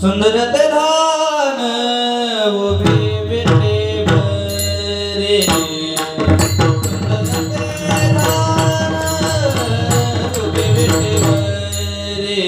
सुंदर धान उभी विटेवरे सुंदर धान उभी विटेवरे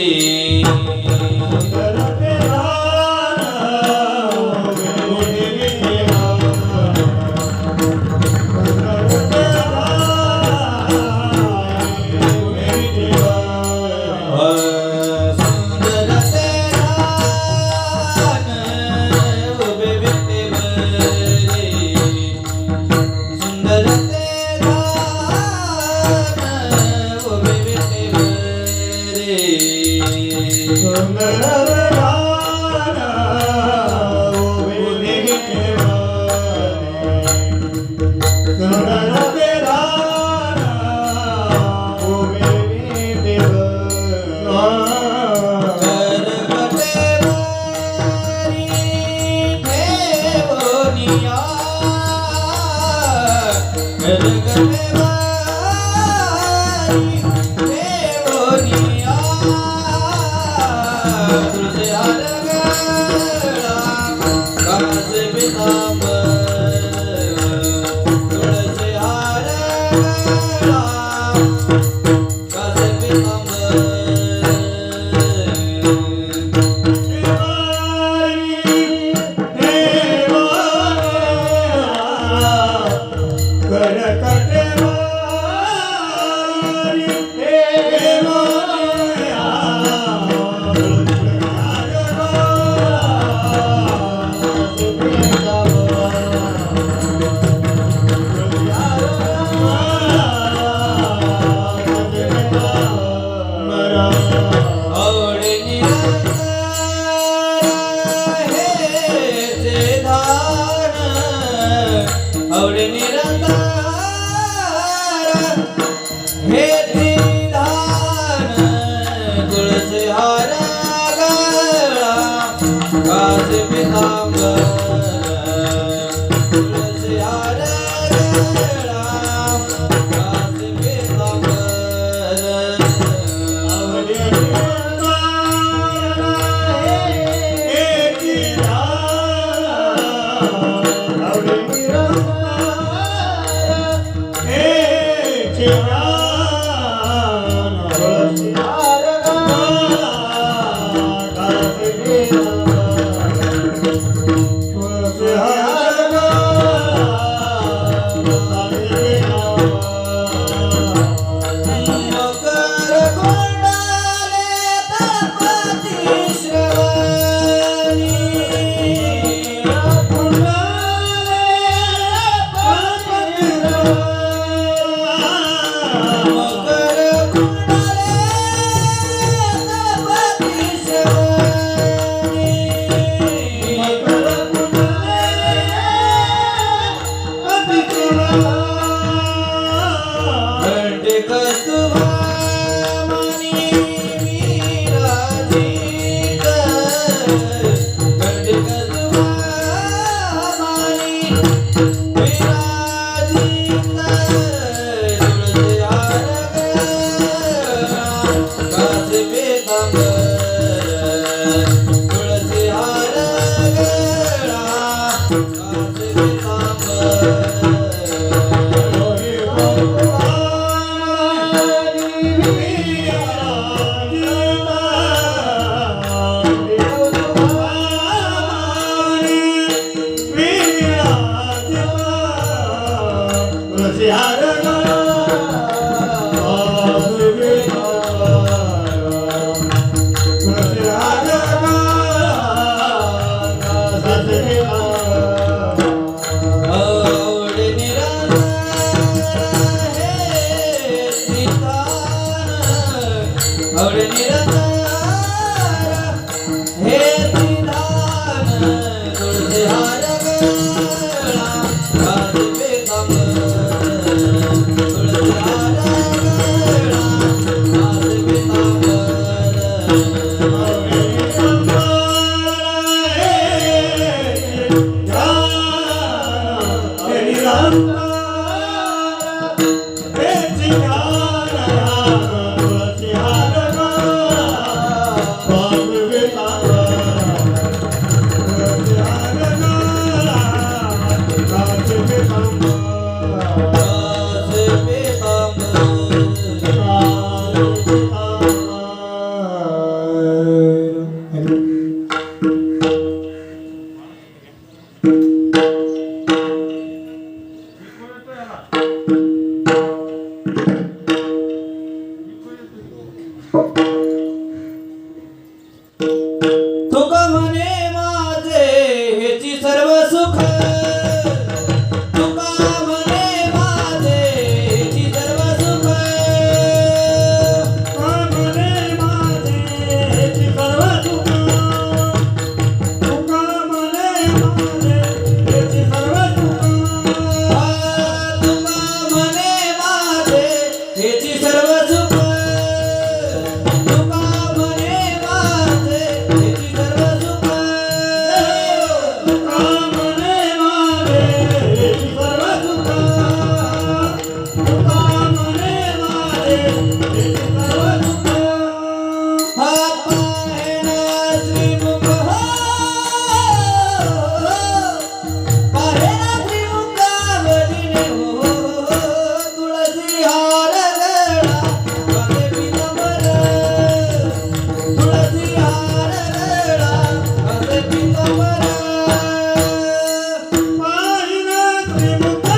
हे विधान तुळसी हार गळा घास पीतांबर तुळसी हार गळा घास तुका म्हणे माझे हेची सर्व सुख तुका म्हणे माझे हेची सर्व सुख म्हणे माझे हेची सर्व सुख तुका म्हणे माझे हेची सर्व सुख तुका म्हणे माझे हेची सर्व सुख तुका म्हणे माझे हेची सर्व सुख तुका म्हणे माझे हेची सर्व सुख तुका म्हणे माझे हेची सर्व सुख हा पाहेना श्रीमुख पाहेना श्रीमुखावरीने तुळसी हार गळा घासे पीतांबर तुळसी हार गळा घासे पीतांबर पाहिना त्रिमुखा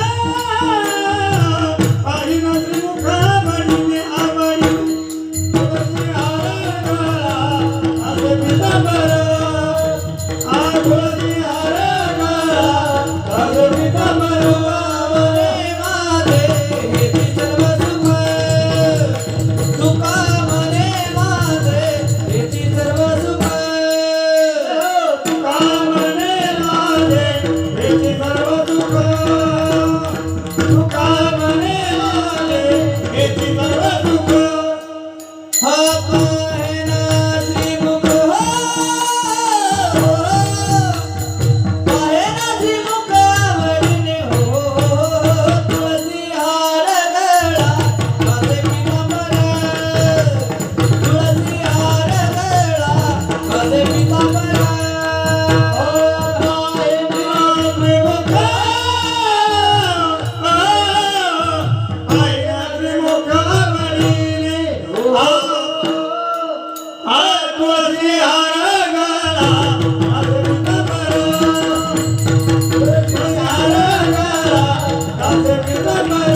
म्हणीने आवडी तुळसी हार गळा घासे पीतांबर तुळसी हार गळा घासे पीतांबर म्हणे माझे हेची सर्व सुख तुका म्हणे माझे हेची सर्व सुख तुका म्हणे माझे हेची सर्व सुख हा पाहेना श्रीमुख पाहेना श्रीमुखावरीने तुळसी हार गळा घासे पीतांबर तुळसी हार गळा घासे पीतांबर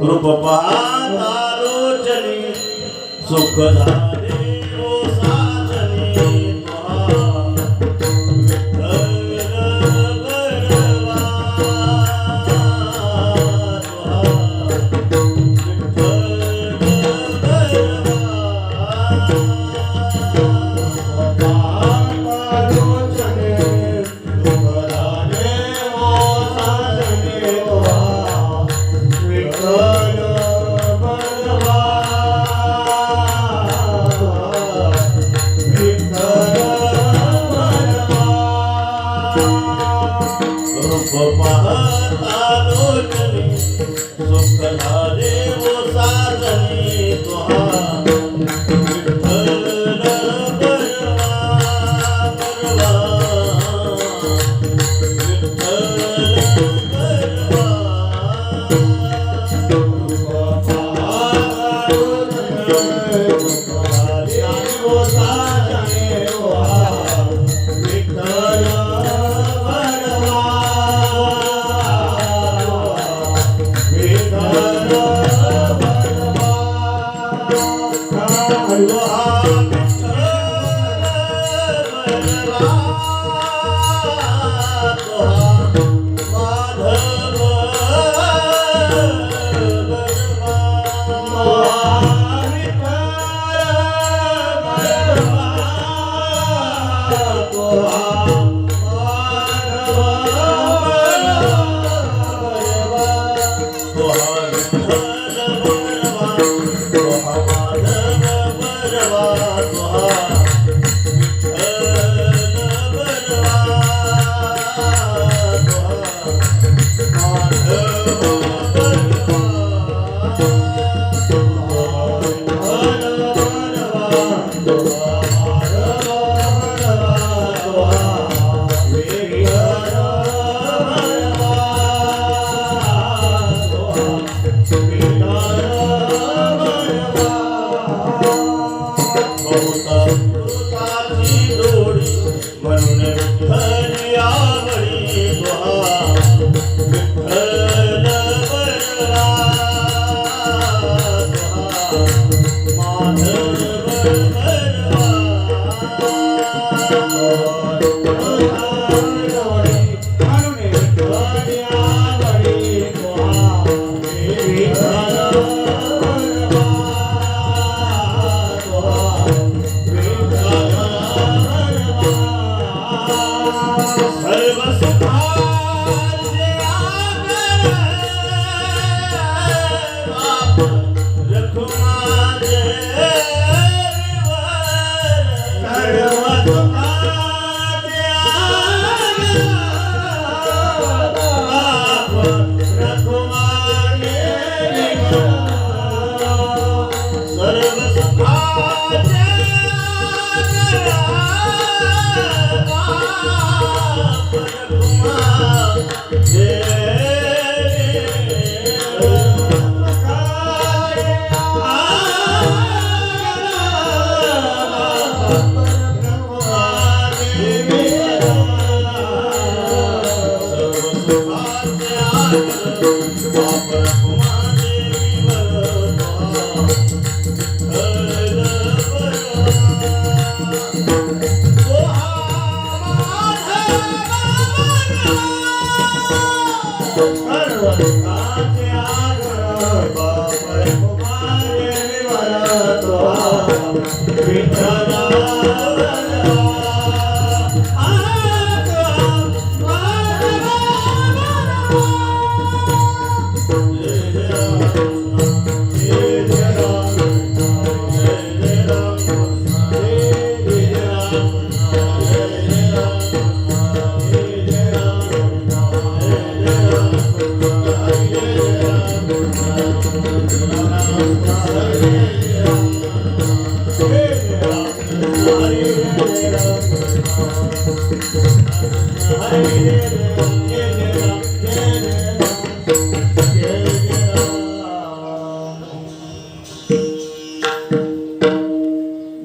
रूप पाहता लोचनी सुख झाले ओ साजनी रूप पाहता लोचनी सुख झाले ओ साजनी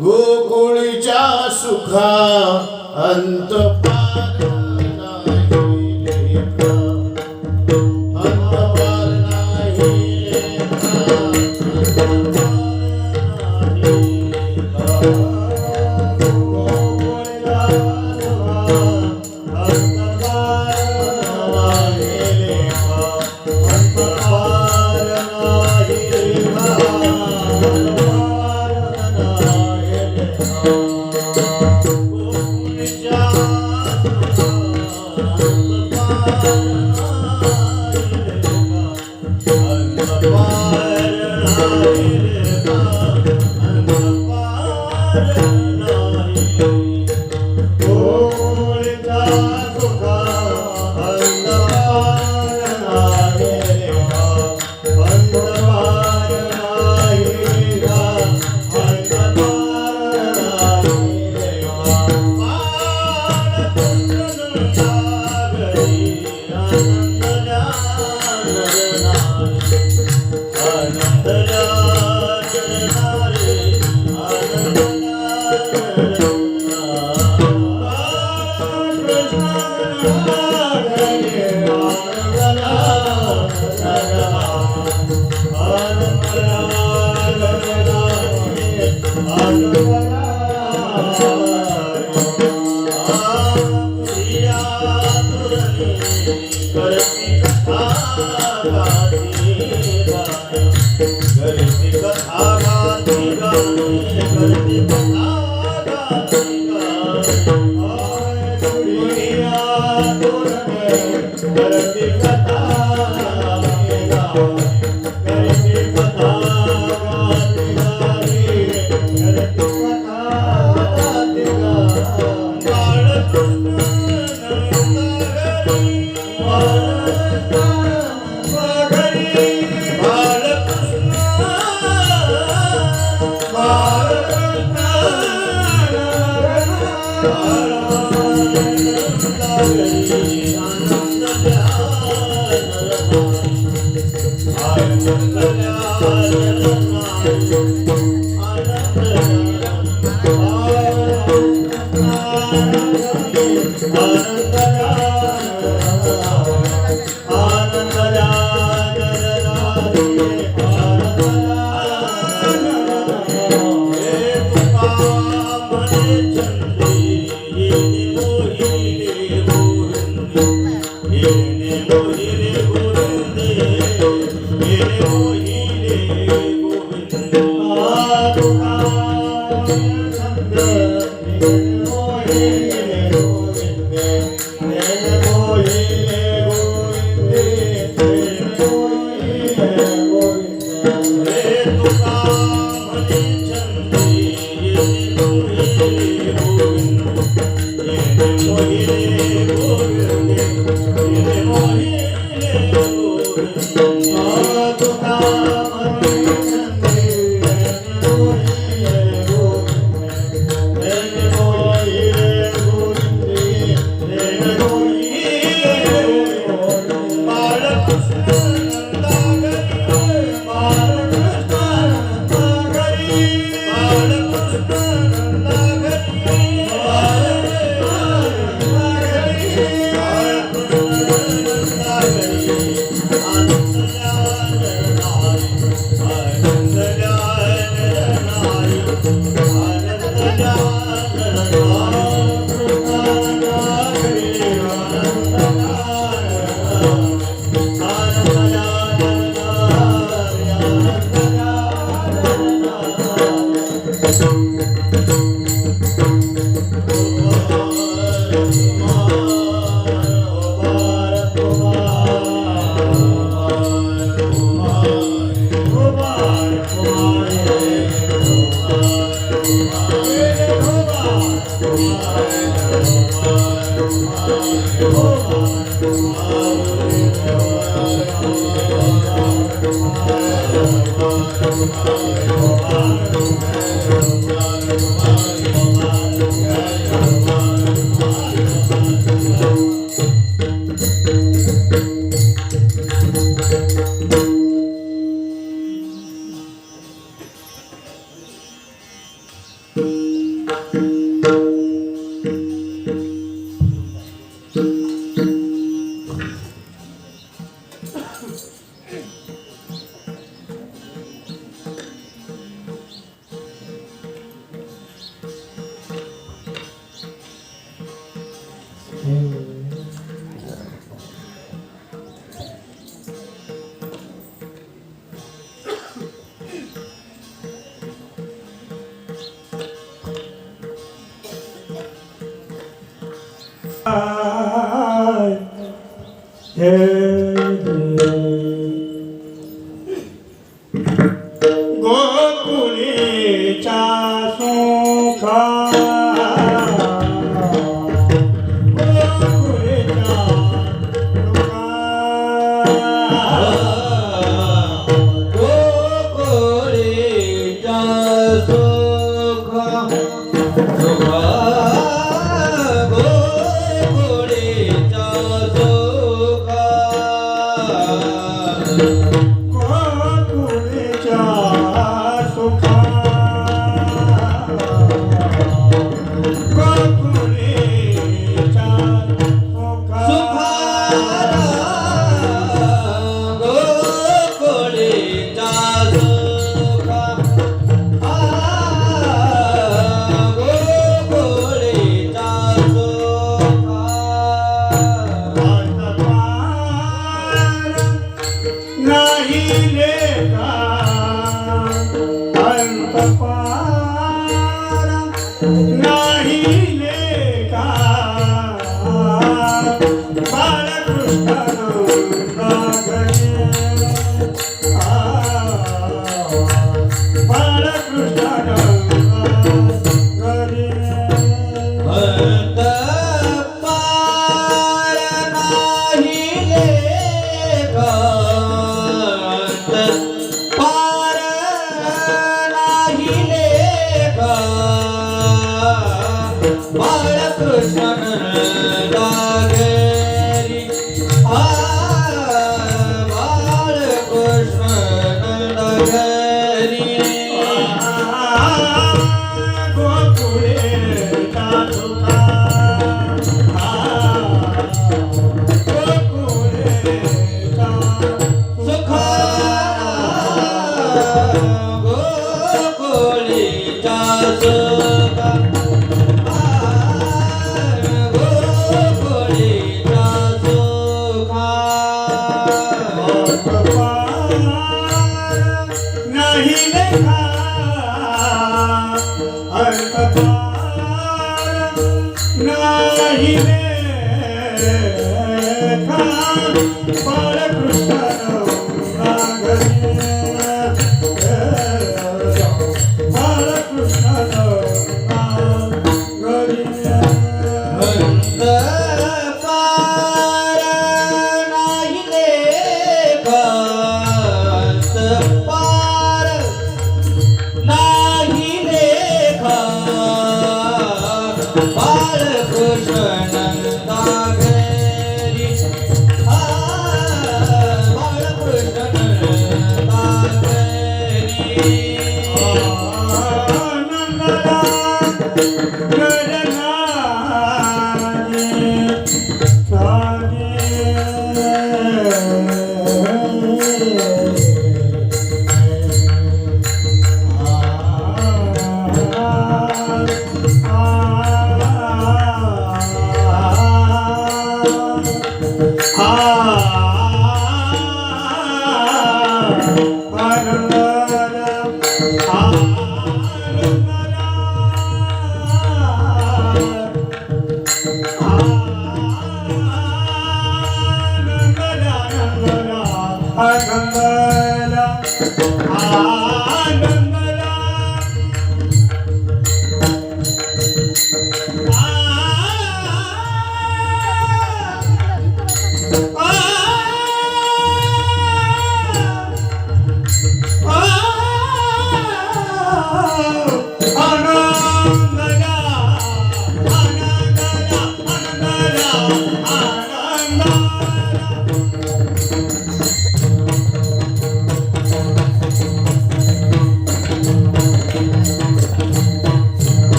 गोकुळच्या सुखा अंत पार नाही लेखा, अंत पार नाही लेखा, अंत पार नाही लेखा. गोकुळच्या सुखा अंत पार नाही लेखा, अंत पार नाही लेखा, अंत Hare गोकुळीच्या सुखा गोकुळीच्या Ah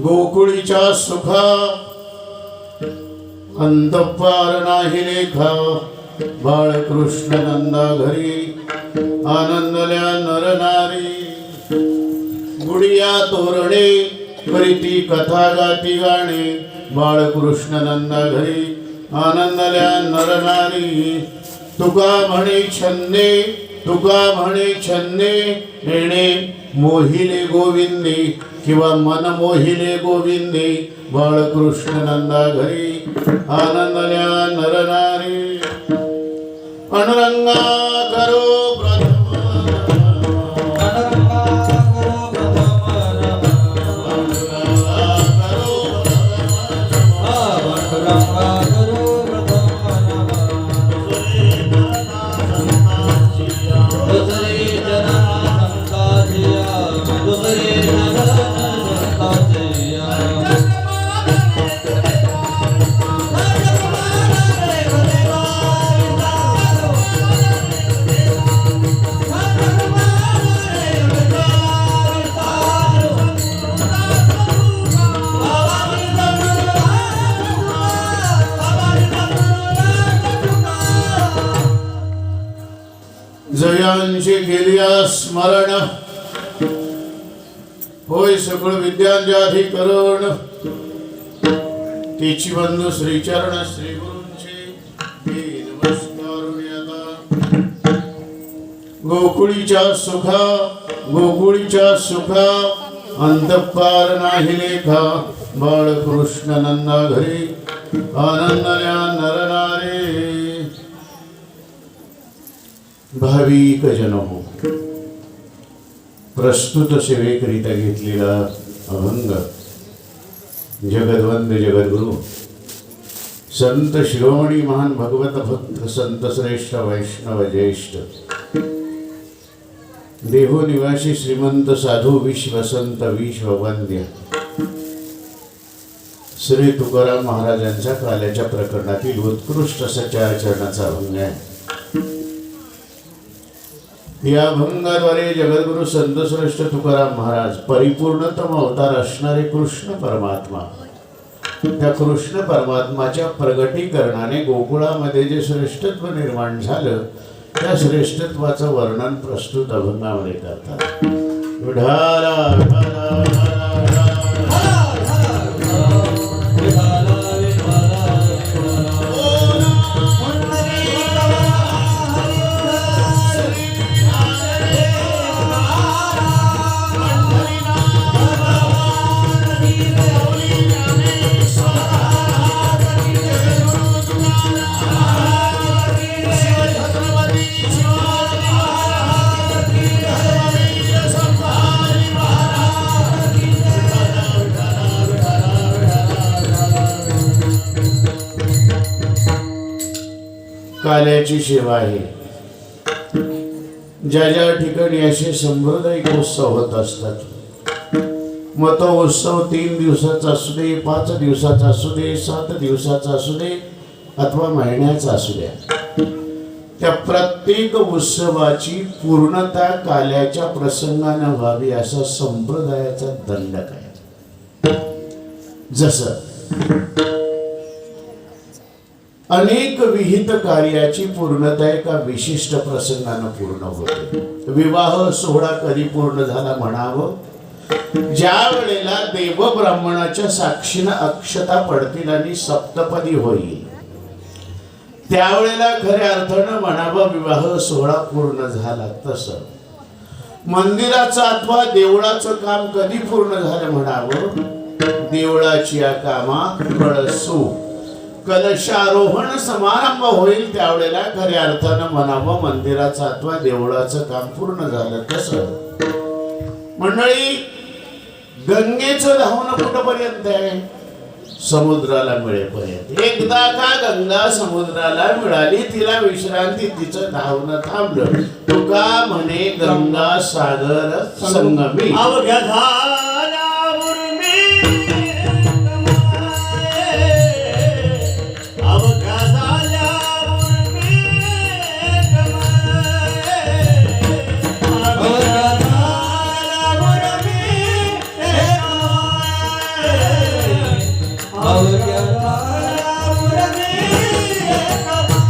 गोकुळीच्या सुखा अंतपार नाही लेखा बाळकृष्ण नंदा घरी आनंदल्या नरनारी गुडिया तोरणे करीती कथा गाती गाणे बाळकृष्ण नंदा घरी आनंदल्या नरनारी तुका म्हणे छंदे येणे मोहिले गोविंदे किंवा मन मोहिले गोविंदे बाळकृष्ण नंदा घरी आनंदल्या नरनारी अनुरंगा करो जयांची गेलिया स्मरण होय सकळ विद्यांच्याधिकरण तिची बंधू श्रीचरण श्री गुरूंचे नमस्कार गोकुळीच्या सुखा अंतपार नाही लेखा बाळकृष्ण नंदा घरी आनंदल्या नरनारे भाविक जन हो प्रस्तुत सेवेकरिता घेतलेला अभंग जगद्वंद जगद्गुरु संत शिरोमणी महान भगवत भक्त संत श्रेष्ठ वैष्णव ज्येष्ठ देहो निवासी श्रीमंत साधू विश्वसंत विश्ववंद्य श्री तुकाराम महाराजांच्या काल्याच्या प्रकरणातील उत्कृष्ट असा 4 चरणाचा अभंग आहे. या अभंगाद्वारे जगद्गुरु संत श्रेष्ठ तुकाराम महाराज परिपूर्णतम अवतार असणारे कृष्ण परमात्मा त्या कृष्ण परमात्माच्या प्रगटीकरणाने गोकुळामध्ये जे श्रेष्ठत्व निर्माण झालं त्या श्रेष्ठत्वाचं वर्णन प्रस्तुत अभंगामध्ये करतात. काल्याची सेवा आहे. ज्या ज्या ठिकाणी असे संप्रदायिक उत्सव होत असतात मग तो उत्सव 3 दिवसाचा असू दे, 5 दिवसाचा असू दे, 7 दिवसाचा असू दे अथवा महिन्याचा असू द्या, त्या प्रत्येक उत्सवाची पूर्णता काल्याच्या प्रसंगाने व्हावी असा संप्रदायाचा दंडक आहे. जसं अनेक विहित कार्याची पूर्णता एका विशिष्ट प्रसंगानं पूर्ण होते. विवाह सोहळा कधी पूर्ण झाला म्हणावं, ज्या वेळेला देव ब्राह्मणाच्या साक्षीनं अक्षता पडतील आणि सप्तपदी होईल, त्यावेळेला खऱ्या अर्थानं म्हणावं विवाह सोहळा पूर्ण झाला. तसं मंदिराचं अथवा देवळाचं काम कधी पूर्ण झालं म्हणावं, देवळाची या कामा कळसू कलशारोहण समारंभ होईल त्यावेळेला खऱ्या अर्थानं म्हणावं मंदिराचं अथवा देवळाचं काम पूर्ण झालं. तसं मंडळी गंगेचं धावणं कुठपर्यंत आहे, समुद्राला मिळेपर्यंत. एकदा का गंगा समुद्राला मिळाली, तिला विश्रांती, तिचं धावणं थांबलं. तुका म्हणे गंगा सागर संगमी. अवघ्या झाल्यावर मी कमाये, अवघ्या झाल्यावर मी कमाये, अवघ्या झाल्यावर मी कमाये, अवघ्या झाल्यावर मी कमाये.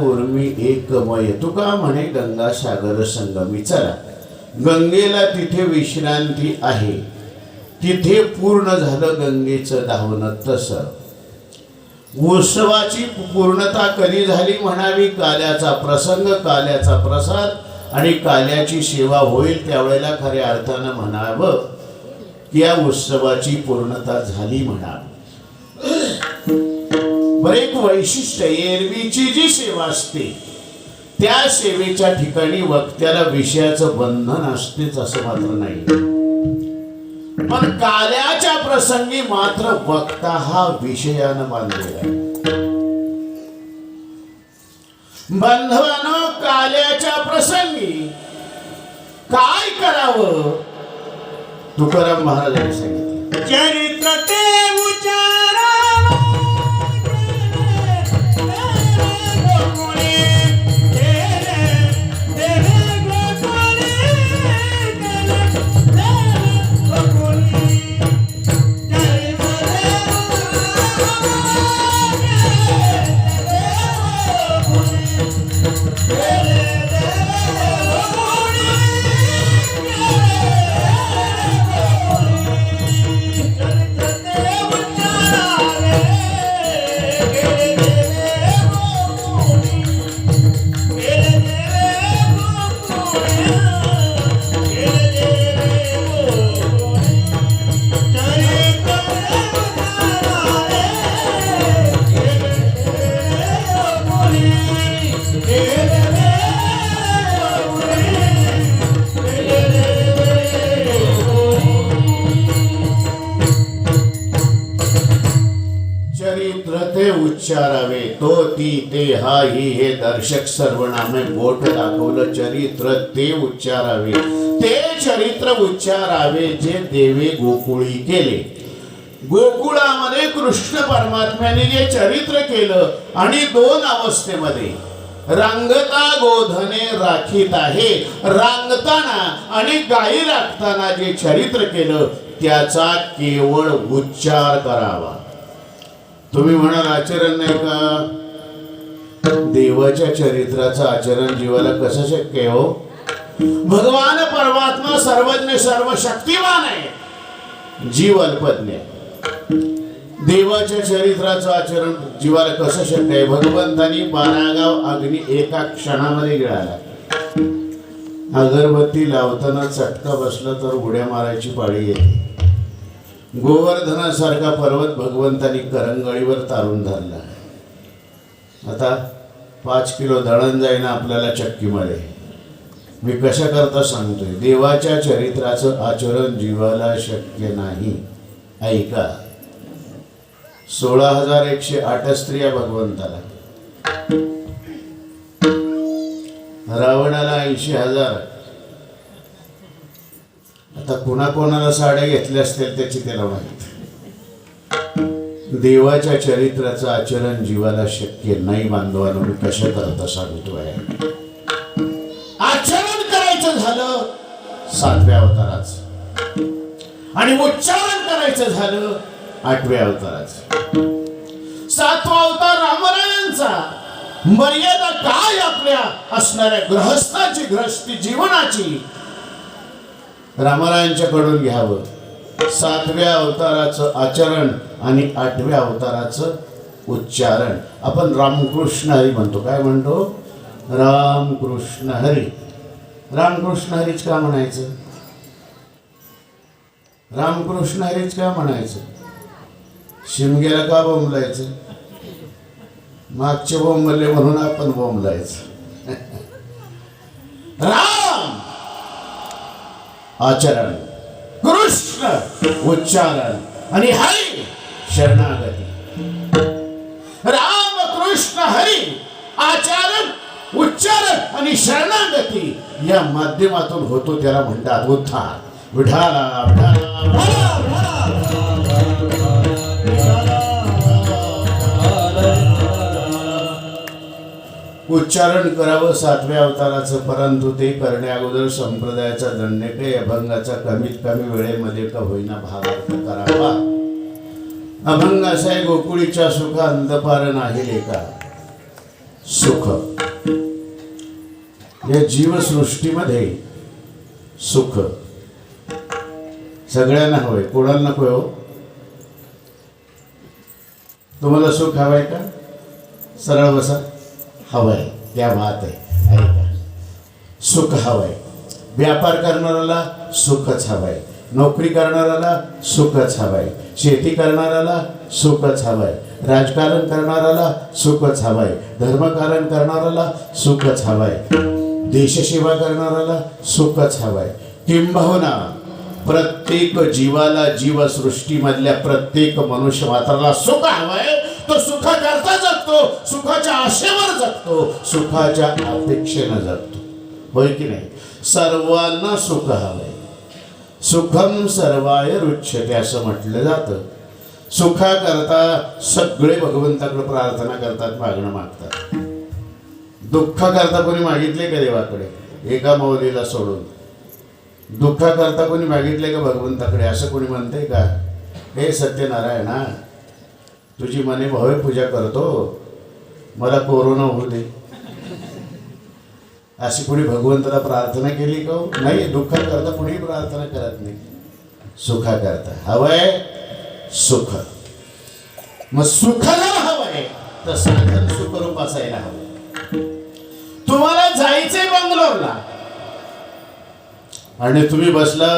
उर्मी एकमय. तुका म्हणे गंगा सागर संगमी. चला, गंगेला तिथे विश्रांती आहे, तिथे पूर्ण झालं गंगेचं धावणं. तसं उत्सवाची पूर्णता कधी झाली म्हणावी, काल्याचा प्रसंग, काल्याचा प्रसाद आणि काल्याची सेवा होईल त्यावेळेला खऱ्या अर्थानं म्हणावं की या उत्सवाची पूर्णता झाली म्हणावं. बरं, एक वैशिष्ट्य, एरवीची जी सेवा असते त्या सेवेच्या ठिकाणी वक्त्याला विषयाचं बंधन असतेच असं मात्र नाही, पण काल्याच्या प्रसंगी मात्र वक्ता हा विषयानं बांधलेला आहे. बांधवानं काल्याच्या प्रसंगी काय करावं तुकाराम महाराजांनी सांगितलं. चरित्र ते उच्चारावे, तो ती ते हा ही हे दर्शक सर्वनामे बोट दाखवलं. चरित्र ते उच्चारावे, ते चरित्र उच्चारावे जे देवे गोकुळी केले. गोकुळामध्ये कृष्ण परमात्म्याने जे चरित्र केलं आणि 2 अवस्थेमध्ये रांगता गोधने राखीत आहे, रांगताना आणि गायी राखताना जे चरित्र केलं त्याचा केवळ उच्चार करावा. तुम्ही म्हणाल आचरण नाही का, देवाच्या चरित्राचं आचरण जीवाला कसं शक्य आहे हो? भगवान परमात्मा सर्वज्ञ सर्व शक्तिमान आहे, जीव अल्पज्ञ आहे. देवाच्या चरित्राचं आचरण जीवाला कसं शक्य आहे? भगवंतानी 12 गाव अग्नी एका क्षणामध्ये गिळाला. अगरबत्ती लावताना चटका बसला तर उड्या मारायची पाळी येते. गोवर्धनासारखा पर्वत भगवंतानी करंगळीवर तारून धरला. आता 5 किलो दळण जाईना आपल्याला चक्की मिळेल. मी कशा करता सांगतोय, देवाच्या चरित्राचं आचरण जीवाला शक्य नाही. ऐका, 16,108 स्त्रिया भगवंताला, रावणाला 80,000. आता कोणाकोणाला साड्या घेतल्या असतील त्याची त्याला माहित. देवाच्या चरित्राचं आचरण जीवाला शक्य नाही. बांधवांनो, मी कशा करता सांगतोय, आचरण करायचं झालं 7व्या अवताराचं आणि उच्चारण करायचं झालं 8व्या अवताराचं. 7वा अवतार रामरायांचा. मर्यादा काय आपल्या असणाऱ्या गृहस्थाची, गृहस्थी जीवनाची रामरायांच्याकडून घ्यावं. 7व्या अवताराचं आचरण आणि 8व्या अवताराचं उच्चारण. आपण रामकृष्ण हरी म्हणतो. काय म्हणतो? रामकृष्ण हरी. रामकृष्ण हरीच का म्हणायचं? रामकृष्ण हरीच का म्हणायचं? शिमग्याला का बोंबलायचं? मागचे बोंबले म्हणून आपण बोंबलायचं. राम आचरण, कृष्ण उच्चारण आणि हरी शरणागती. राम कृष्ण हरी आचरण, उच्चारण आणि शरणागती या माध्यमातून होतो त्याला म्हणतात उद्धार. विठाला विठाला उच्चारण करावं 7व्या अवताराचं. परंतु ते करण्या अगोदर संप्रदायाचा दंडके अभंगाचा कमीत कमी वेळेमध्ये का होईना भावार्थ करावा. अभंग असा आहे, गोकुळीच्या सुख अंतपार नाही लेखा. सुख या जीवसृष्टीमध्ये सुख सगळ्यांना हवंय. कोणाला नको हो? तुम्हाला सुख हवंय का? सरळ बसा. हवंय, त्या बात आहे. ऐका, सुख हवंय. व्यापार करणाऱ्याला सुखच हवंय, नोकरी करणाऱ्याला सुखच हवंय, शेती करणाऱ्याला सुखच हवंय, राजकारण करणाऱ्याला सुखच हवंय, धर्मकारण करणाऱ्याला सुखच हवंय, देशसेवा करणाऱ्याला सुखच हवंय. किंबहुना प्रत्येक जीवाला, जीवसृष्टीमधल्या प्रत्येक मनुष्य मात्राला सुख हवंय. तो सुखाकरता जगतो, सुखाच्या आशेवर जगतो, सुखाच्या अपेक्षेनं जगतो. होय की नाही? सर्वांना सुख हवंय. सुखम सर्वाय रुच्यते असं म्हटलं जातं. सुखाकरता सगळे भगवंताकडे प्रार्थना करतात, मागणं मागतात. दुःखाकरता कोणी मागितले का देवाकडे? एका माऊलीला सोडून. दुःखाकरता कोणी मागितले का भगवंताकडे? असं कोणी म्हणते का? हे सत्यनारायणा, तुझी मने भावे पूजा करतो, मला कोरोना होऊ दे, अशी कोणी भगवंताला प्रार्थना केली का? नाही. दुःखाकरता कोणी प्रार्थना करत नाही, सुखाकरता हवंय सुख. मग सुख जर हवंय तर साधन सुखरूप असायला हवं. तुम्हाला जायचंय बंगलोरला आणि तुम्ही बसला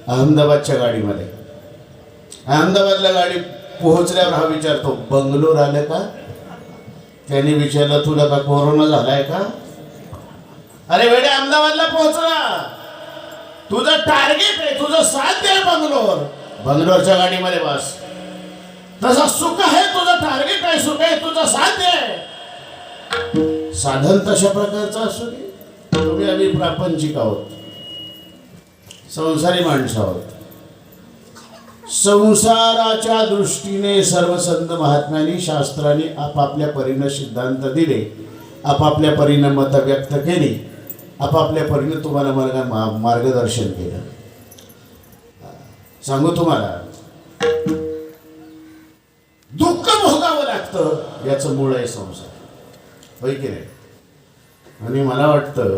अहमदाबादच्या गाडीमध्ये. अहमदाबादला गाडी पोहोचल्यावर हा विचारतो, बंगलोर आलं का? त्याने विचारलं, तुला का कोरोना झालाय का? अरे वेडे, अहमदाबादला पोहोचला, तुझं टार्गेट आहे, तुझं साध्य आहे बंगलोर. बंगलोरच्या गाडीमध्ये बस. तसं सुख आहे, तुझं टार्गेट आहे, सुख आहे, तुझं साध्य आहे. साधन तशा प्रकारचं असू दे. तुम्ही आम्ही प्रापंचिक आहोत, संसारी माणसं आहोत. संसाराच्या दृष्टीने सर्व संत महात्म्यांनी, शास्त्रांनी आपापल्या परीनं सिद्धांत दिले, आपापल्या परीनं मत व्यक्त केली, आपापल्या परीनं तुम्हाला मार्गदर्शन केलं. सांगू तुम्हाला, दुःख भोगावं लागतं, याचं मूळ आहे संसार. होय की नाही? आणि मला वाटतं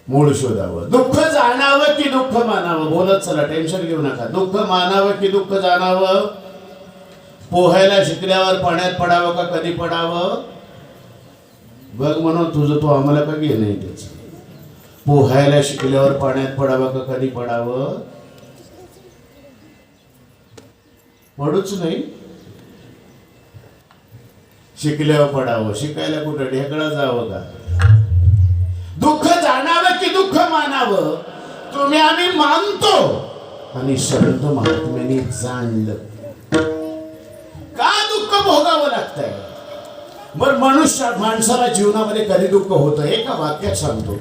मूळ शोधावं. दुःख जाणावं की दुःख मानावं? बोलत चला, टेन्शन घेऊ नका. दुःख मानावं की दुःख जाणावं? पोहायला शिकल्यावर पाण्यात पडावं का कधी पडावं? बघ म्हणून तुझं तो आम्हाला का घे नाही त्याच. पोहायला शिकल्यावर पाण्यात पडावं का कधी पडावं? पडूच नाही. शिकल्यावर पडावं. शिकायला कुठं ढेकळा जावं का? दुःख जाणावं की दुःख मानावं? तुम्ही आम्ही मानतो आणि संत महात्म्यांनी जाणलं. का दुःख भोगावं लागतंय? बरं, माणसाला जीवनामध्ये कधी दुःख होतं? एका वाक्यात सांगतो.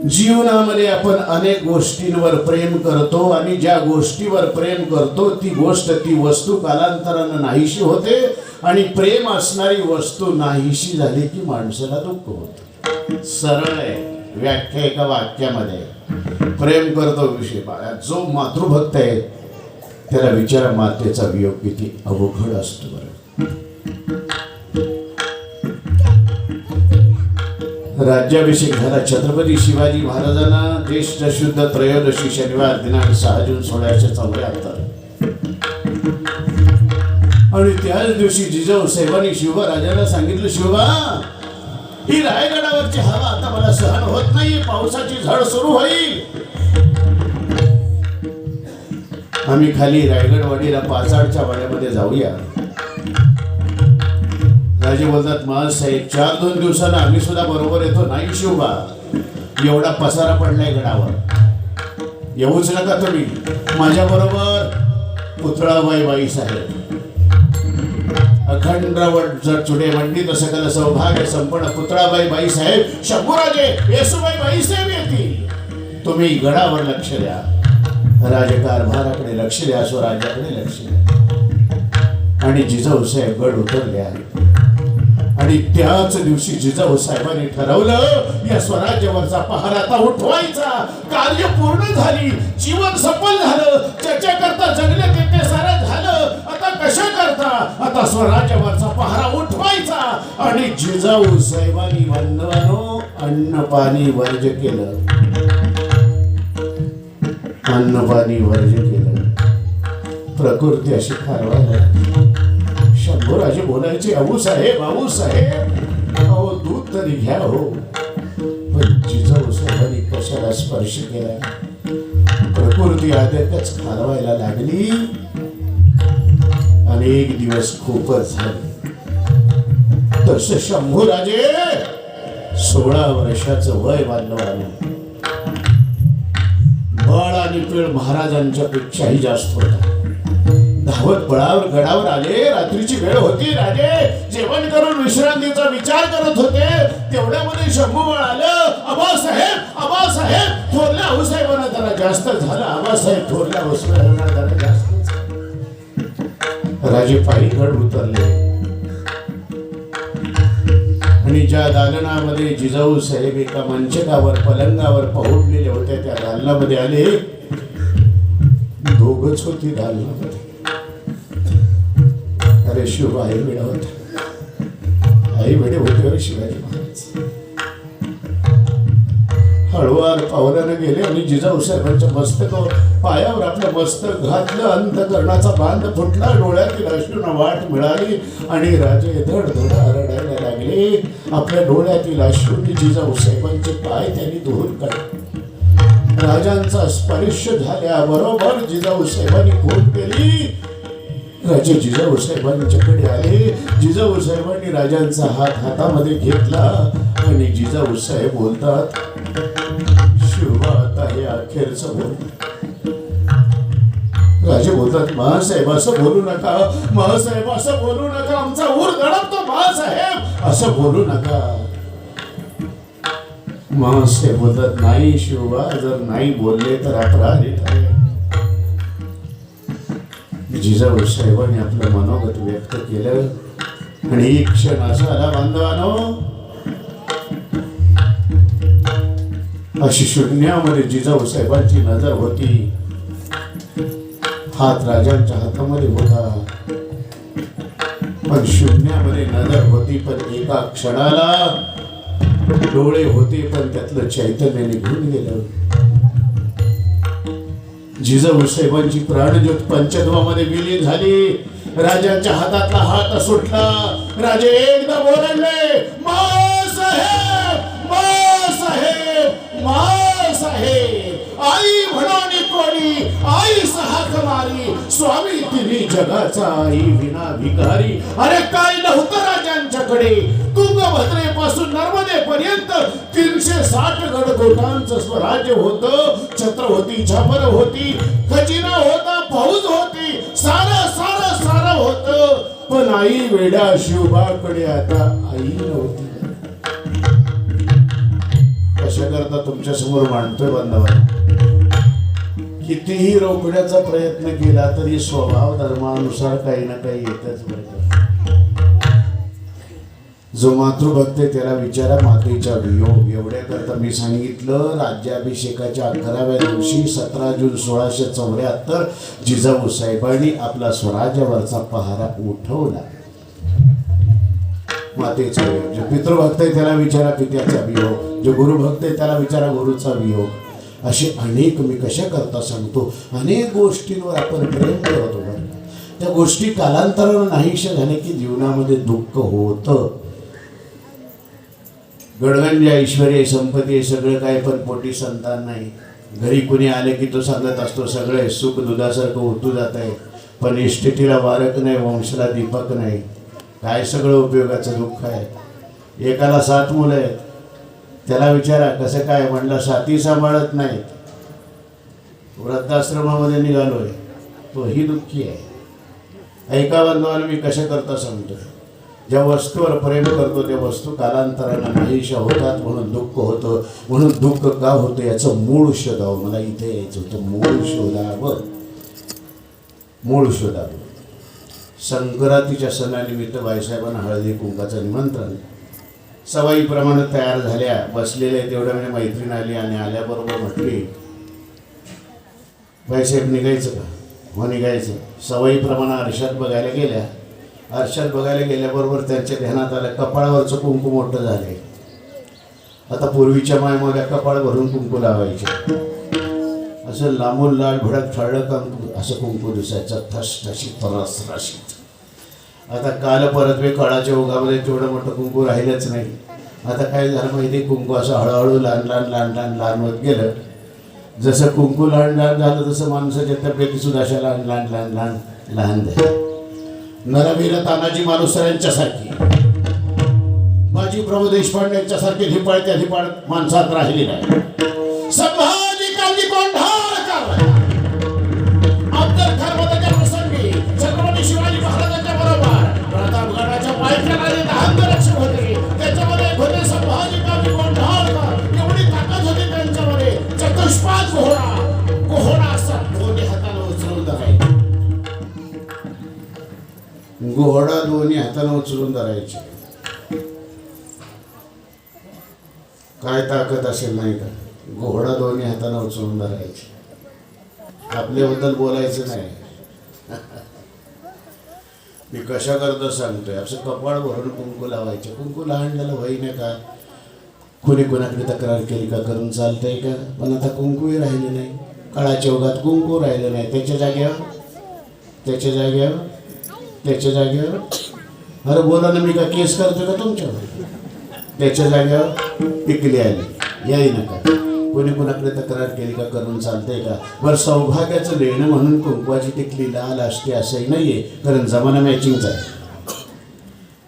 जीवनामध्ये आपण अनेक गोष्टींवर प्रेम करतो आणि ज्या गोष्टीवर प्रेम करतो ती गोष्ट, ती वस्तू कालांतरानं नाहीशी होते आणि प्रेम असणारी वस्तू नाहीशी झाली की माणसाला दुःख होतं. सरळ आहे व्याख्या एका वाक्यामध्ये. प्रेम करतो विषय. जो मातृभक्त आहे त्याला विचारा मातेचा वियोग किती अवघड असतो. बरं, राज्याभिषेक झाला छत्रपती शिवाजी महाराजांना ज्येष्ठ शुद्ध त्रयोदशी शनिवार दिनांक 6 जून 1674. आणि त्याच दिवशी जिजाऊसाहेबांनी शिवराजाला सांगितलं, शिवबा, ही रायगडावरची हवा आता मला सहन होत नाही, पावसाची झड सुरू होईल. आम्ही खाली रायगडवाडीला पाचाडच्या वाड्यामध्ये जाऊया. राजे बोलतात, महासाहेब 4-2 दिवसाला आम्ही सुद्धा बरोबर येतो. नाही शिवबा, एवढा पसारा पडलाय गडावर, येऊच नका तुम्ही. माझ्या बरोबर पुतळाबाई बाई साहेब, अखंड जर चुडे मंडित सकल सौभाग्य संपन्न पुतळाबाई बाई साहेब, शंभूराजे येसुबाई बाई साहेब येतील. तुम्ही गडावर लक्ष द्या, राजकारभाराकडे लक्ष द्या, स्वराज्याकडे लक्ष द्या. आणि जिजाऊसाहेब गड उतरले. आणि त्याच दिवशी जिजाऊसाहेबांनी ठरवलं, या स्वराज्यावरचा पहारा आता उठवायचा. कार्य पूर्ण झाली, जीवन सफल झालं. ज्याच्या करता जगले ते सारं झालं. आता कशा करता? आता स्वराज्यावरचा पहारा उठवायचा. आणि जिजाऊसाहेबांनी बंधवानो अन्न पाणी वर्ज केलं. अन्न पाणी वर्ज केलं. प्रकृती अशी खारवायला. शंभूराजे बोलायचे, आऊसाहेब, अहो दूध तरी घ्या हो. पण जिजाऊसाहेबांनी कशाला स्पर्श केला? प्रकृती आदतच खारवायला लागली. अनेक दिवस खूपच झाले. तसं शंभूराजे 16 वर्षाचं वय बांधवानं. बळ आणि पीळ महाराजांच्या पेक्षाही जास्त होता. धावत बळावर गडावर आले. रात्रीची वेळ होती. राजे जेवण करून विश्रांतीचा विचार करत होते. तेवढ्यामध्ये शंभू आलं. आबासाहेब, थोरल्या आऊसाहेबांना जरा जास्त झालं. आबासाहेब थोरल्या आऊसाहेबांना जरा जास्त. राजे पायी गड उतरले आणि ज्या दालनामध्ये जिजाऊसाहेब एका मंचकावर पलंगावर पहुडलेले होते त्या दालनामध्ये आले. दोघच होती दालनामध्ये. अरे शिव, आई वेडा होता. आई वेडे होते शिवाजी महाराज. हळूवार पावलाने गेले आणि जिजाऊसाहेबांच्या मस्तकावर पायावर आपलं मस्तक घातलं. अंतकरणाचा बांध फुटला. डोळ्यातील अश्रूंना वाट मिळाली आणि राजे धडधड रडायला लागले. आपल्या डोळ्यातील अश्रूंनी जिजाऊसाहेबांचे पाय त्यांनी धुवून काढले. राजांचा स्पर्श झाल्याबरोबर जिजाऊसाहेबांनी खून केली. राजे जिजाऊसाहेबांच्याकडे आले. जिजाऊसाहेबांनी राजांचा हात हातामध्ये घेतला आणि जिजाऊसाहेब बोलतात, शिवबा, आता हे अखेरचं बोल. राजे बोलतात, महासाहेब असं बोलू नका. महासाहेब असं बोलू नका. आमचा ऊर दडपतो. महासाहेब असं बोलू नका. महासाहेब बोलतात, नाही शिवबा, जर नाही बोलले तर अपराधी ठरेल. जिजाऊसाहेबांनी आपलं मनोगत व्यक्त केलं आणि एक क्षण असा आला, बांधवानो, अशी शून्यामध्ये जिजाऊसाहेबांची नजर होती. हात राजांच्या हातामध्ये होता. पण शून्यामध्ये नजर होती, पण एका क्षणाला डोळे होते, पण त्यातलं चैतन्य निघून गेलं. जिजाऊसाहेबांची प्राणज्योत पंचत्वामध्ये विलीन झाली. राजांच्या हातातला हात सुटला. राजे एकदा बोलले, माँसाहेब, माँसाहेब, माँसाहेब. आई म्हणाली कोणी, आई हाक मारी, स्वामी तिन्ही जगाचा आई विना भिकारी. अरे काय नव्हतं राजांच्याकडे. तुंगभद्रेपासून नर्मदेपर्यंत 360 गडगोटांचं स्वराज्य होतं. छत्र होती, झापर होती, खजिना होता, फौज होती, सारं सारं सारं होतं. पण आई वेडा शिवबाकडे आता आई नव्हती. कशा करता तुमच्या समोर मांडतोय बांधवांना. कितीही रोखण्याचा प्रयत्न केला तरी स्वभाव धर्मानुसार काही ना काही येतच बरं. जो मातृभक्त आहे त्याला विचारा मातेचा वियोग. एवढ्या करता मी सांगितलं, राज्याभिषेकाच्या 11व्या दिवशी 17 जून 1674 जिजाऊ साहेबांनी आपला स्वराज्यावरचा पहारा उठवला. मातेचा वियोग. जो पितृभक्त आहे त्याला विचारा पित्याचा वियोग. जो गुरुभक्त आहे त्याला विचारा गुरुचा वियोग. असे अनेक, मी कशा करता सांगतो, अनेक गोष्टींवर आपण प्रेम करतो बरं. त्या गोष्टी कालांतरानं नाहीशा झाल्या की जीवनामध्ये दुःख होतं. गडगंज ऐश्वर्य संपत्ती सगळं काय, पण पोटी संतान नाही. घरी कुणी आले की तो सांगत असतो सगळे सुख दुधासारखं उतू जात आहे, पण इष्टिटीला वारक नाही, वंशाला दीपक नाही. काय सगळं उपयोगाचं दुःख आहे. एकाला 7 मुलं आहेत, त्याला विचारा कसं काय, म्हणलं 7ही सांभाळत नाहीत, वृद्धाश्रमामध्ये निघालोय, तोही दुःखी आहे. ऐका बांधवांना, मी कशा करता सांगतोय, ज्या वस्तूवर प्रेम करतो त्या वस्तू कालांतरानं नाहीशा होतात, म्हणून दुःख होतं. म्हणून दुःख का होतं याचं मूळ शोधावं. मला इथे यायचं होतं, मूळ शोधावं, मूळ शोधावं. संक्रांतीच्या सणानिमित्त बाईसाहेबांना हळदी कुंकाचं निमंत्रण. सवाईप्रमाणे तयार झाल्या, बसलेले तेवढ्या म्हणजे मैत्रीण आली आणि आल्याबरोबर म्हटली, बाईसाहेब निघायचं का? हो निघायचं. सवाईप्रमाणे आरशात बघायला गेल्या. आरशात बघायला गेल्याबरोबर त्यांच्या ध्यानात आलं कपाळावरचं कुंकू मोठं झालंय. आता पूर्वीच्या मायमोल्या कपाळ भरून कुंकू लावायचे. असं लांबून लाल भडक ठळक असं कुंकू दिसायचं, ठसठशीत रसरशीत. आता काल परतवे काळाच्या ओघामध्ये तेवढं मोठं कुंकू राहिलंच नाही. आता काय झालं माहिती, कुंकू असं हळूहळू लहान लहान लहान लहान लहान होत गेलं. जसं कुंकू लहान लहान झालं तसं माणसाच्या तब्येतीसुद्धा अशा लहान लहान लहान लहान लहान झाली. नरवीर तानाजी मालुसऱ्यांच्यासारखी, माजी प्रभू देशपांडेंच्यासारखी धिपाळत्या धिपाळ माणसात राहिली नाही. संभाजी काळजी कोंढाळकर अफजलखानाच्या प्रसंगी छत्रपती शिवाजी महाराजांच्या बरोबर प्रतापगडाच्या पायथ्याला 10 अंगरक्षक होते. त्याच्यामध्ये एक होते संभाजी काळजी कोंढाळकर. एवढी ताकद होती त्यांच्यामध्ये. चतुष्पाद घोडा असा दोन्ही हाताला उचलून धरायचे. घोडा दोन्ही हाताने उचलून धरायचे. काय ताकद असेल नाही का? घोडा दोन्ही हाताने उचलून धरायचे. आपल्याबद्दल बोलायचं नाही. मी कशा करता सांगतोय, असं कपाळ भरून कुंकू लावायचे. कुंकू लहान झालं होईने का? कोणी कोणाकडे तक्रार केली का करून चालतंय का? पण आता कुंकूही राहिले नाही. काळाच्या ओघात कुंकू राहिलं नाही. त्याच्या जागेवर अरे बोला ना, मी का केस करतो का तुमच्यावर? त्याच्या जागेवर टिकली आली. याही नका. कोणी कोणाकडे तक्रार केली का करून चालतंय का? बरं, सौभाग्याचं लेणं म्हणून कुंकवाची टिकली लाल असते असंही नाहीये, कारण जमाना मॅचिंगचा आहे.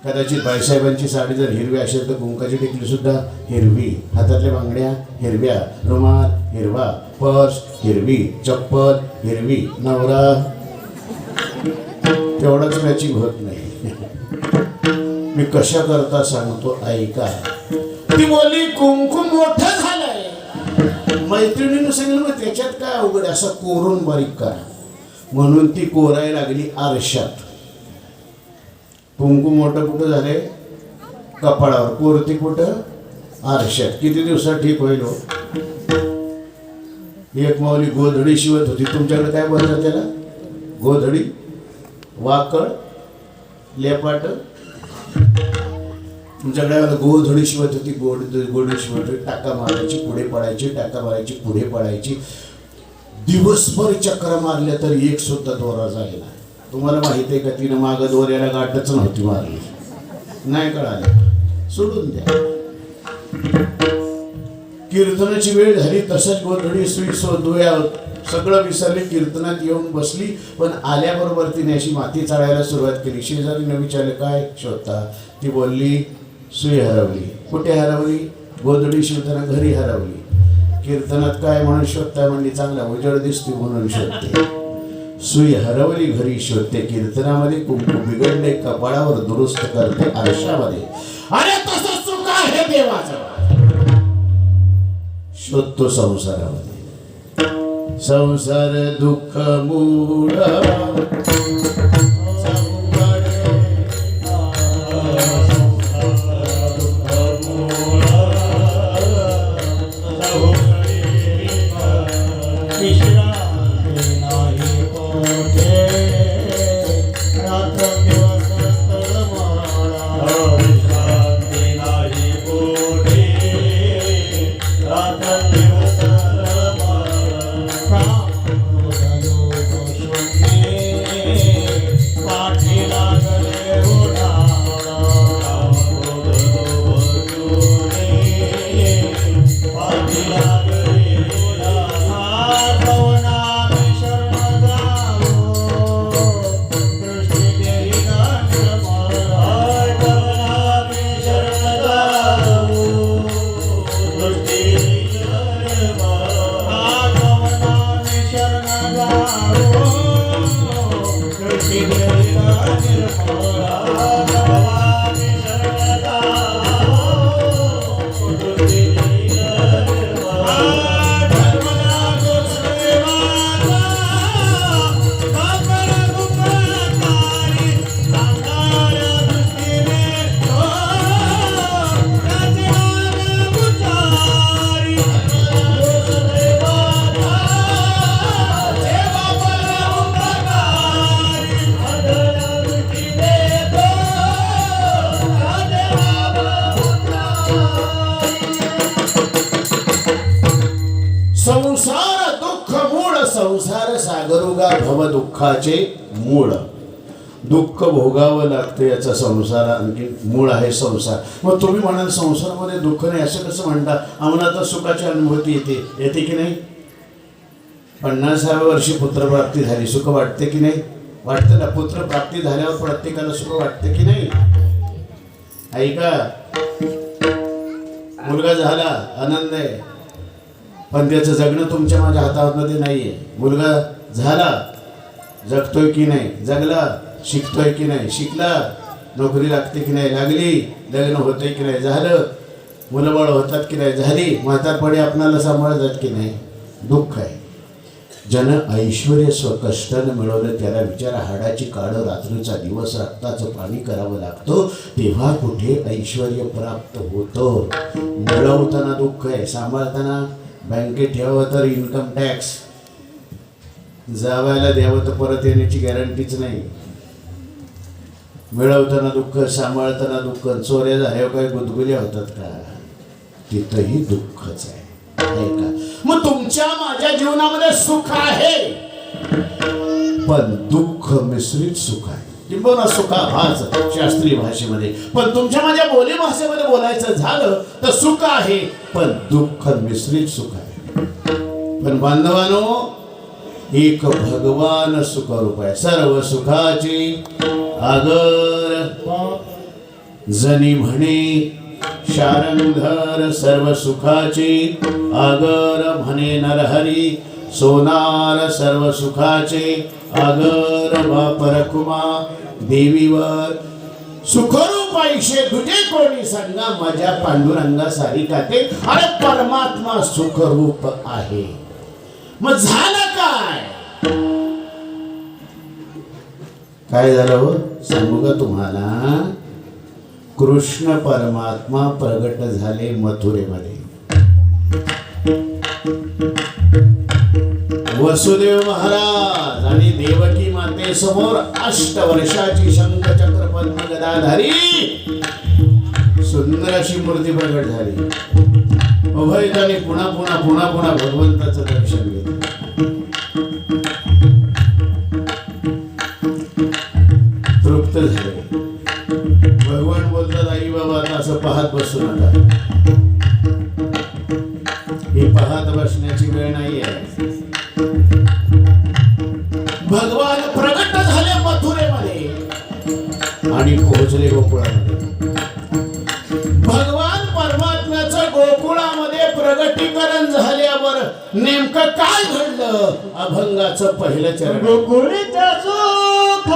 कदाचित बाईसाहेबांची साडी जर हिरवी असेल तर कुंकाची टिकली सुद्धा हिरवी, हातातल्या बांगड्या हिरव्या, रुमाल हिरवा, पर्स हिरवी, चप्पल हिरवी, नवरा तेवढंच मॅचिंग होत नाही. मी कशा करता सांगतो ऐका. ती बोलली कुंकू मोठं झालंय. मैत्रिणीनं सांगितलं मग त्याच्यात काय अवघड, असं कोरून बारीक करा. म्हणून ती कोरायला लागली आरशात. कुंकू मोठं कुठं झाले? कपाळावर. कोरती कुठं? आरशात. किती दिवसात ठीक होईल हो? एक माऊली गोधडी शिवत होती. तुमच्याकडे काय बोलतात त्याला? गोधडी, वाकड, लेपाट तुमच्याकडे गोधडी शिवत होती, गोडी शिवत होती, टाका मारायची पुढे पडायची, टाका मारायची पुढे पडायची. दिवसभर चक्र मारल्या तर एक सुद्धा दोरा जाईना. तुम्हाला माहिती आहे का तिनं मागं दोऱ्याला गाठच नव्हती मारली. नाही कळालं, सोडून द्या. कीर्तनाची वेळ झाली तसंच गोधडी सुई सोदूया सगळं विसरली. कीर्तनात येऊन बसली, पण आल्याबरोबर तिने अशी माती चाळायला सुरुवात केली. शेजारीनं विचारलं काय शोधता? ती बोलली सुई हरवली. कुठे हरवली? गोधडी शिवताना घरी हरवली. कीर्तनात काय म्हणून शोधताय? म्हणली चांगला उजळ दिसते म्हणून शोधते. सुई हरवली घरी शोधते. कीर्तनामध्ये कुंकू बिघडले कपाळावर दुरुस्त करते आरशामध्ये. अरे तसं चुका आहे देवाचं. शोधतो संसारामध्ये. संसार दुःख मूळ संसार दुःख मूळ. संसार सागरुगा भव दुःखाचे मूळ. दुःख भोगावं लागतं याचा संसार आणखी मूळ आहे संसार. मग तुम्ही म्हणाल संसारामध्ये दुःख नाही असं कसं म्हणता? आम्हाला तर सुखाची अनुभूती येते की नाही? 50व्या वर्षी पुत्रप्राप्ती झाली, सुख वाटते की नाही? वाटतं ना. पुत्रप्राप्ती झाल्यावर प्रत्येकाला सुख वाटते की नाही? ऐका, मुलगा झाला आनंद आहे, पण त्याचं जगणं तुमच्या माझ्या हातामध्ये नाहीये. मुलगा झाला, जगतोय की नाही? जगला. शिकतोय की नाही? शिकला. नोकरी लागते की नाही? लागली. लग्न होतंय की नाही? झालं. मुलं बाळ होतात की नाही? झाली. म्हातारपणे आपणाला सांभाळतात की नाही? दुःख आहे. जन ऐश्वर स्वकष्टानं मिळवलं त्याला विचारा. हाडाची काढं रात्रीचा दिवस रक्ताचं पाणी करावं लागतं, तेव्हा कुठे ऐश्वर प्राप्त होतं. मिळवताना दुःख आहे, सांभाळताना बँकेत ठेवावं तर इन्कम टॅक्स, जावायला द्यावं तर परत येण्याची गॅरंटीच नाही. मिळवताना दुःख, सांभाळताना दुःख. चोऱ्या झाल्यावर काही गुदगुल्या होतात का? तिथंही दुःखच आहे. का? मग तुमच्या माझ्या जीवनामध्ये सुख आहे, पण दुःख मिश्रित सुख आहे. किंबहुना सुखाभास शास्त्रीय भाषेमध्ये. पण तुमच्या माझ्या बोली भाषेमध्ये बोलायचं झालं तर सुख आहे, पण दुःख मिश्रित सुख आहे. पण बांधवानो, एक भगवान सुखरूप आहे. सर्व सुखाची आगर जनी म्हणे शारंगधर. सर्व सुखाची आगर म्हणे नरहरी सोनार. सर्व सुखाचे आगर वापर कुमा देवीवर. सुखरूप आयुष्य तुझे कोणी सांगा, माझ्या पांडुरंगा सारिका ते. अरे परमात्मा सुखरूप आहे. मग झालं काय? काय झालं हो? सांगू का तुम्हाला? कृष्ण परमात्मा प्रगट झाले मथुरेमध्ये. वसुदेव महाराज आणि देवकी माता माते समोर 8 वर्षाची शंखचक्र पद्म गदाधारी सुंदर अशी मूर्ती प्रगट झाली. उभयतांनी पुन्हा पुन्हा पुन्हा पुन्हा भगवंताचं दर्शन घेतलं. तृप्त झाले. भगवान बोलतात आई बाबा आता असं पाहत बसू नका. ही पाहत बसण्याची वेळ नाही आहे. भगवान प्रगट झाले मथुरेमध्ये आणि पोहोचले गोकुळामध्ये. भगवान परमात्म्याचं गोकुळामध्ये प्रगटीकरण झाल्यावर नेमकं काय घडलं? अभंगाचं पहिलं चरण. गोकुळीचा सुख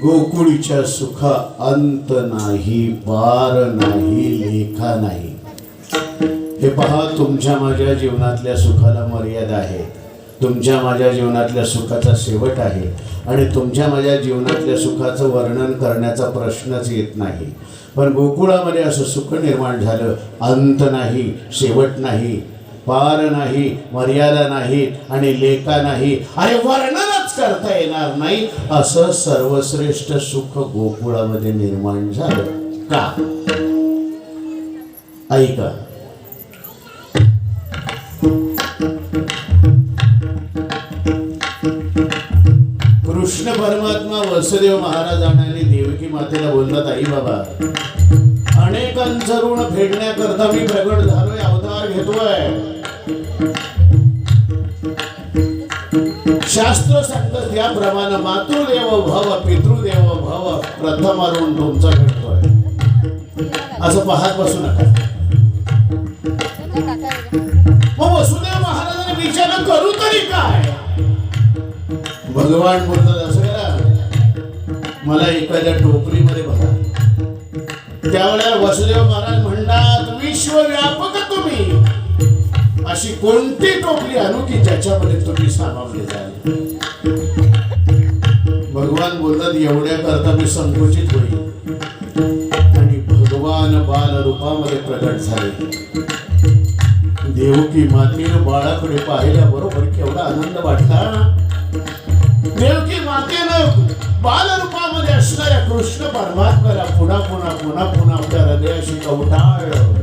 गोकुळीच्या सुखा अंत नाही, पार नाही, लेखा नाही. हे पहा, तुमच्या माझ्या जीवनातल्या सुखाला मर्यादा आहे. तुमच्या माझ्या जीवनातल्या सुखाचा शेवट आहे आणि तुमच्या माझ्या जीवनातल्या सुखाचं वर्णन करण्याचा प्रश्नच येत नाही. पण गोकुळामध्ये असं सुख निर्माण झालं. अंत नाही, शेवट नाही, पार नाही, मर्यादा नाही आणि लेखा नाही. अरे वर्णनच करता येणार नाही असं सर्वश्रेष्ठ सुख गोकुळामध्ये निर्माण झालं. का? ऐका. कृष्ण परमात्मा वसुदेव महाराजांना आणि देवकी मातेला बोलतात, आई बाबा, अनेकांचं ऋण फेडण्याकरता मी प्रगट झालोय, अवतार घेतोय. शास्त्र सांगतं त्याप्रमाणे मातृदेव भव पितृदेव भव प्रथम ऋण तुमचा भेटतोय. असं पाहत बसू नका. मग वसुदेव महाराजांनी विचार करू तरी काय? भगवान बोलतात, असं करा, मला एखाद्या टोपलीमध्ये बघा. त्यावेळेला वसुदेव महाराज म्हणतात, विश्वव्यापक तुम्ही अशी कोणती टोपली आणू की ज्याच्यामध्ये तुम्ही सामावले जाल. भगवान बोलतात, एवढ्या करता मी संकुचित होईल आणि भगवान बाल रूपामध्ये प्रगट झाले. देवकी मातेनं बाळाकडे पाहिल्याबरोबर केवढा आनंद वाटला. देवकी मातेनं बालरूपामध्ये असणाऱ्या कृष्ण परमात्म्याला पुन्हा पुन्हा पुन्हा पुन्हा आपल्या हृदयाशी कवटाळलं.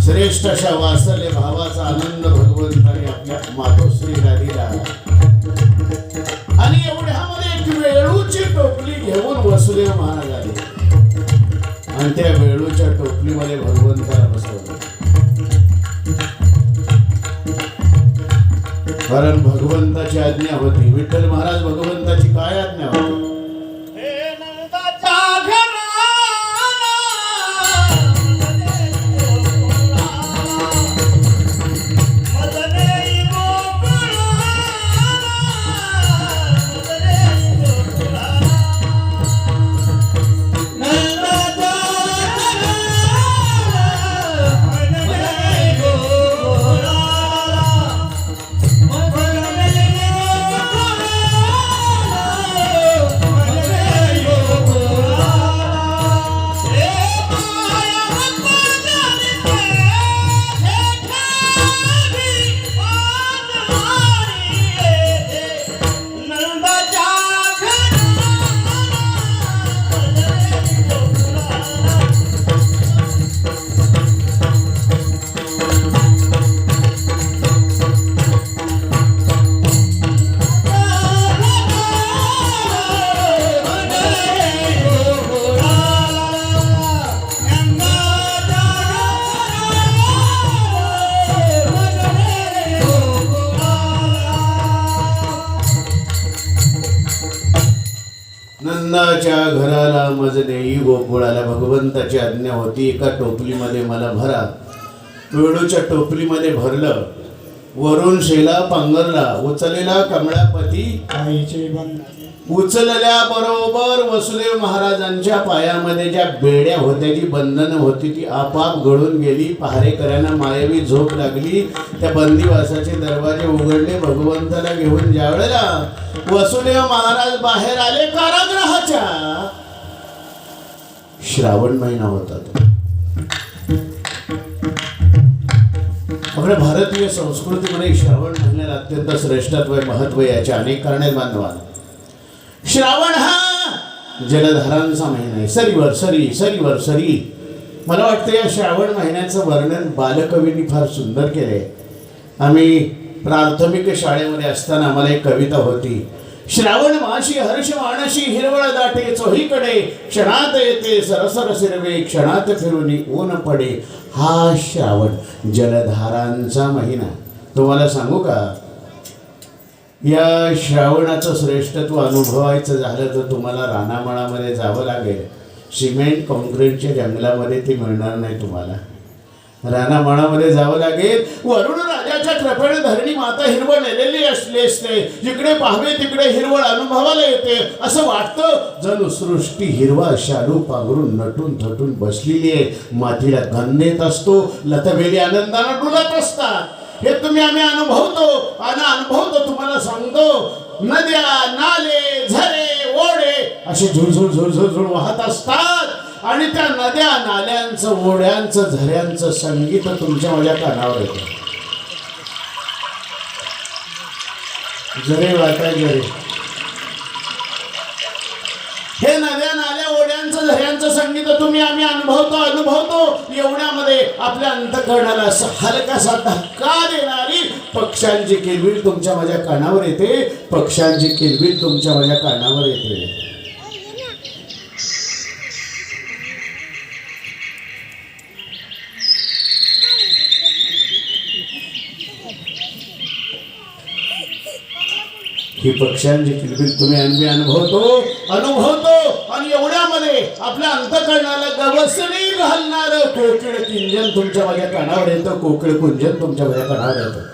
श्रेष्ठ अशा वात्सल्य भावाचा आनंद भगवंताने आपल्या मातोश्रीला दिला. आणि एवढ्यामध्ये एक वेळूची टोपली घेऊन वसुदेव महाराज आले आणि त्या वेळूच्या टोपलीमध्ये भगवंताला बसवलं. कारण भगवंताची आज्ञा होती. विठ्ठल महाराज भगवंताची काय आज्ञा होती? हे नंदाच्या घराला मदने गोकुळाला मदने गोकुळाला नंदाच्या घराला मदने गोकुळाला नंदाच्या घराला मज देई गोकुळाला भगवंताची आज्ञा होती. एका टोपलीमध्ये मला भरा. वेळूच्या टोपलीमध्ये भरलं. वरून शेला पांघरला. उचलेला कमळापती आईचे बंद उचलल्या बरोबर वसुदेव महाराजांच्या पायामध्ये ज्या बेड्या होत्या, जी बंधनं होती, ती आपाप गळून गेली. पहारेकऱ्यांना मायावी झोप लागली. त्या बंदिवासाचे दरवाजे उघडले. भगवंताला घेऊन ज्यावेळेला वसुदेव महाराज बाहेर आले कारागृहाच्या, श्रावण महिना होता. आपल्या भारतीय संस्कृतीमध्ये श्रावण महिन्याला अत्यंत श्रेष्ठत्व महत्व याचे अनेक कारणे बांधवान. श्रावण हा जलधारांचा महिना आहे. सरीवर सरी. मला वाटतं या श्रावण महिन्याचं वर्णन बालकवींनी फार सुंदर केले. आम्ही प्राथमिक शाळेमध्ये असताना आम्हाला एक कविता होती. श्रावण माशी हर्ष मानशी हिरवळ दाटे चोहीकडे, क्षणात येते सरसर सिरवे क्षणात फिरून ऊन पडे. हा श्रावण जलधारांचा महिना. तुम्हाला सांगू का, या श्रावणाचं श्रेष्ठत्व अनुभवायचं झालं तर तुम्हाला रानामाळामध्ये जावं लागेल. सिमेंट कॉन्क्रीटच्या जंगलामध्ये ती मिळणार नाही तुम्हाला. रानामाळामध्ये जावं लागेल. वरुण राजाच्या कृपेने धरणी माता हिरवळ नेलेली असते. जिकडे पाहावे तिकडे हिरवळ अनुभवाला येते. असं वाटतं जणू सृष्टी हिरवा शालू पांघरून नटून थटून बसलेली आहे. मातीला गंध येत असतो. लतावेली आनंदाने डुलत असतात. हे तुम्ही आम्ही अनुभवतो तुम्हाला सांगतो. नद्या नाले झरे ओढे असे झुळझुळ वाहत असतात. आणि त्या नद्या नाल्यांचं ओढ्यांचं झऱ्यांचं संगीत तुमच्या माझ्या कानावर येतं. झरे वाहतात झरे. हे नद्या नाल्या ओढ्यांचं झऱ्यांचं संगीत तुम्ही आम्ही अनुभवतो. एवढ्यामध्ये आपल्या अंतःकरणाला असं हलकासा धक्का देणारी पक्ष्यांची किलबिल तुमच्या माझ्या कानावर येते. पक्ष्यांची किलबिल तुमच्या माझ्या कानावर येते. ही पक्ष्यांची किलबिल तुम्ही आम्ही अनुभवतो. आणि एवढ्यामध्ये आपल्या अंतःकरणाला गवसणी घालणार कोकिळ किंजन तुमच्या माझ्या कानावर येतं. कोकिळ कुंजन तुमच्या माझ्या कानावर येतं.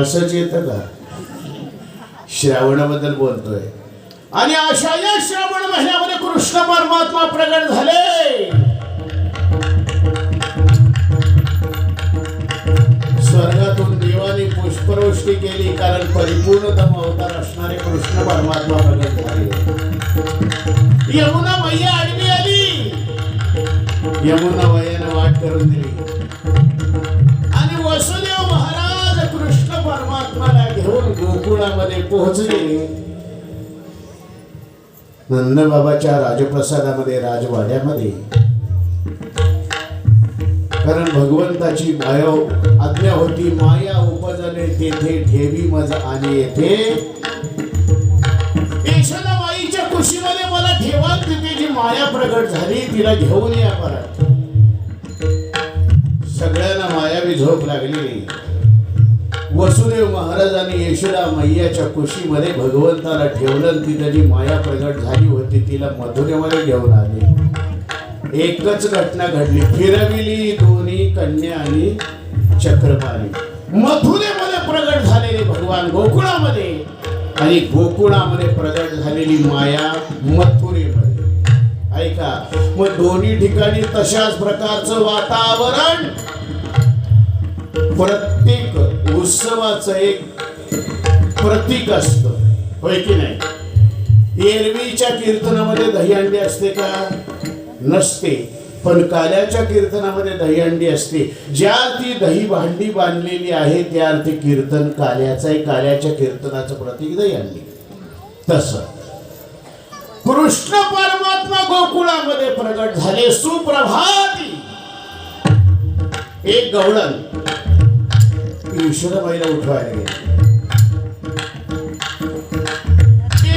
असंच येतं का? श्रावणाबद्दल बोलतोय. आणि अशा या श्रावण महिन्यामध्ये कृष्ण परमात्मा प्रगट झाले. स्वर्गातून देवाने पुष्पवृष्टी केली. कारण परिपूर्णतम अवतार असणारे कृष्ण परमात्मा प्रगट झाले. यमुना मैया आडवी आली. यमुना वयानं वाट करून दिली आणि वसुदेव महाराज कृष्ण परमात्माला घेऊन गोकुळामध्ये पोहोचले. नंदबाबाच्या राजप्रसादामध्ये, राजवाड्यामध्ये, कारण भगवंताची माया आज्ञा होती, माया उपजले तेथे ठेवी मज आणि येथे. यशोदाबाईच्या कुशीमध्ये मला ठेवा, तिथे जी माया प्रगट झाली तिला घेऊन या परत. सगळ्यांना मायावी झोप लागली. वसुदेव महाराजांनी यशोदा मैयाच्या कुशीमध्ये भगवंताला ठेवलं. तिथे जी माया प्रगट झाली होती तिला मथुरेमध्ये घेऊन आले. एकच घटना घडली, फिरविली दोन्ही कन्या आणि चक्रपाणी. मथुरेमध्ये प्रगट झालेले भगवान गोकुळामध्ये आणि गोकुळामध्ये प्रगट झालेली माया मथुरेमध्ये. ऐका, मग दोन्ही ठिकाणी तशाच प्रकारचं वातावरण. प्रत्येक उत्सवाचं एक प्रतीक असतं, होय की नाही? एरवीच्या कीर्तनामध्ये दहीहंडी असते का? नसते. पण काल्याच्या कीर्तनामध्ये दहीहंडी असते. ज्या ती दही भांडी बांधलेली आहे त्या अर्थी कीर्तन काल्याचं आहे. काल्याच्या कीर्तनाचं प्रतीक दहीहंडी. तसं कृष्ण परमात्मा गोकुळामध्ये प्रगट झाले. सुप्रभाती. एक गवळण यशोदाबाईला उठवायला गेले.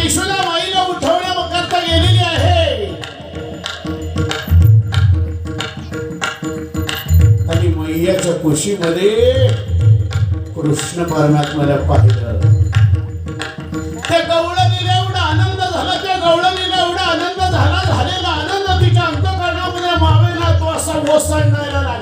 यशोदाबाईला उठवण्याकरता गेलेली आहे आणि मैयाच्या कुशीमध्ये कृष्ण परमात्म्याला पाहिलं. त्या गवळणीला एवढा आनंद झाला, त्या गवळणीला एवढा आनंद झाला, झालेला आनंद तिच्या अंतःकरणामध्ये मावेना तो असा ओसंडायला लागला.